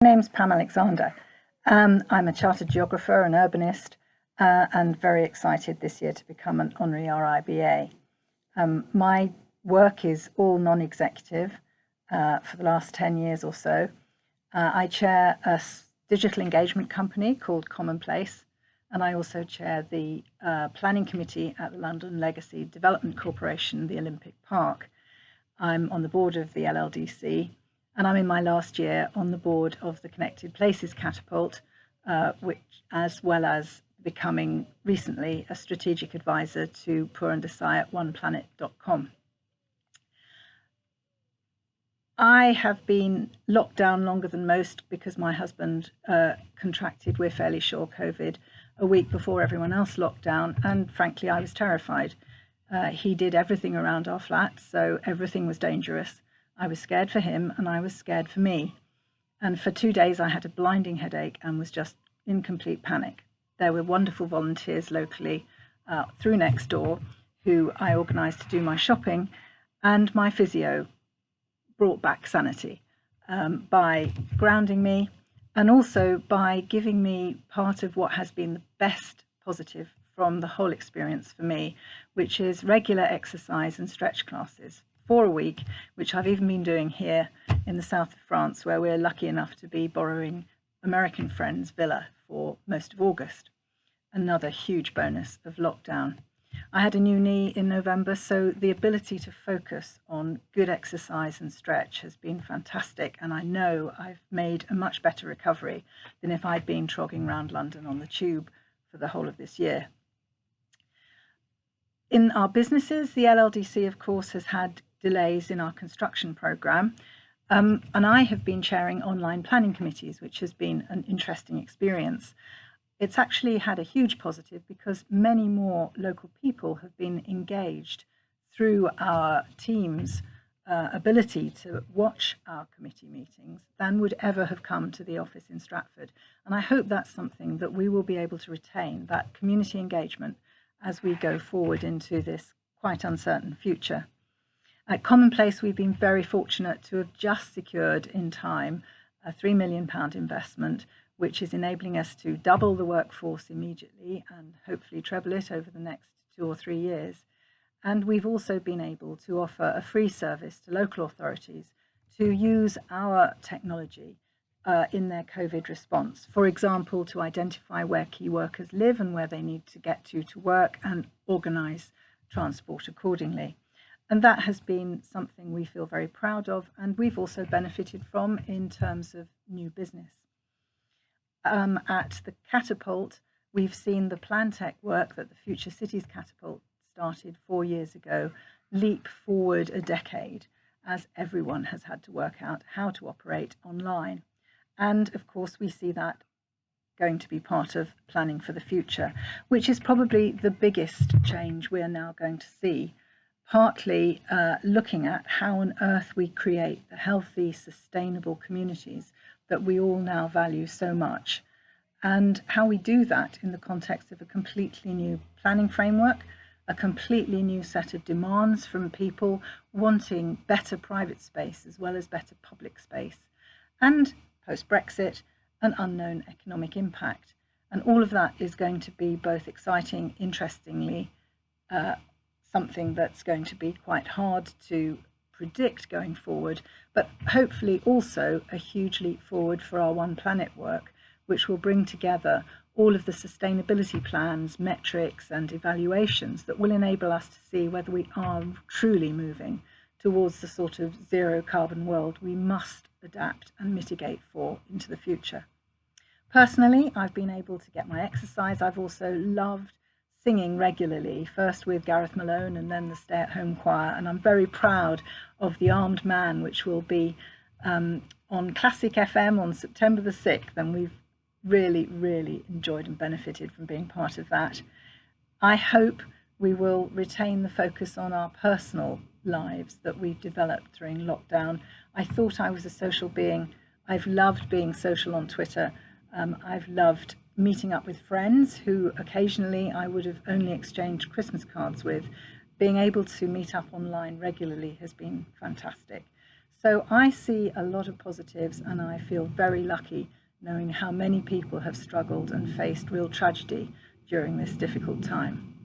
My name's Pam Alexander. I'm a chartered geographer and urbanist and very excited this year to become an honorary RIBA. My work is all non-executive for the last 10 years or so. I chair a digital engagement company called Commonplace, and I also chair the planning committee at the London Legacy Development Corporation, the Olympic Park. I'm on the board of the LLDC, and I'm in my last year on the board of the Connected Places Catapult, which, as well as becoming recently a strategic advisor to Poor and Desai at oneplanet.com. I have been locked down longer than most because my husband contracted, we're fairly sure, COVID a week before everyone else locked down, and frankly I was terrified. He did everything around our flat, so everything was dangerous. I was scared for him and I was scared for me. And for 2 days I had a blinding headache and was just in complete panic. There were wonderful volunteers locally through Nextdoor who I organised to do my shopping, and my physio brought back sanity by grounding me and also by giving me part of what has been the best positive from the whole experience for me, which is regular exercise and stretch classes for a week, which I've even been doing here in the south of France, where we're lucky enough to be borrowing American friends' villa for most of August. Another huge bonus of lockdown. I had a new knee in November, so the ability to focus on good exercise and stretch has been fantastic, and I know I've made a much better recovery than if I'd been trogging around London on the tube for the whole of this year. In our businesses, the LLDC, of course, has had delays in our construction programme, and I have been chairing online planning committees, which has been an interesting experience. It's actually had a huge positive because many more local people have been engaged through our team's ability to watch our committee meetings than would ever have come to the office in Stratford. And I hope that's something that we will be able to retain, that community engagement, as we go forward into this quite uncertain future. At Commonplace, we've been very fortunate to have just secured in time a £3 million investment, which is enabling us to double the workforce immediately and hopefully treble it over the next 2 or 3 years. And we've also been able to offer a free service to local authorities to use our technology in their COVID response. For example, to identify where key workers live and where they need to get to work and organise transport accordingly. And that has been something we feel very proud of, and we've also benefited from in terms of new business. At the Catapult, we've seen the plan tech work that the Future Cities Catapult started 4 years ago leap forward a decade, as everyone has had to work out how to operate online. And of course, we see that going to be part of planning for the future, which is probably the biggest change we are now going to see, partly looking at how on earth we create the healthy, sustainable communities that we all now value so much, and how we do that in the context of a completely new planning framework, a completely new set of demands from people wanting better private space as well as better public space, and post-Brexit, an unknown economic impact. And all of that is going to be both exciting, interestingly, something that's going to be quite hard to predict going forward, but hopefully also a huge leap forward for our One Planet work, which will bring together all of the sustainability plans, metrics and evaluations that will enable us to see whether we are truly moving towards the sort of zero carbon world we must adapt and mitigate for into the future. Personally, I've been able to get my exercise. I've also loved singing regularly, first with Gareth Malone and then the Stay at Home Choir, and I'm very proud of The Armed Man, which will be on Classic FM on September the 6th, and we've really enjoyed and benefited from being part of that. I hope we will retain the focus on our personal lives that we've developed during lockdown. I thought I was a social being. I've loved being social on Twitter. I've loved meeting up with friends who occasionally I would have only exchanged Christmas cards with. Being able to meet up online regularly has been fantastic. So I see a lot of positives, and I feel very lucky knowing how many people have struggled and faced real tragedy during this difficult time.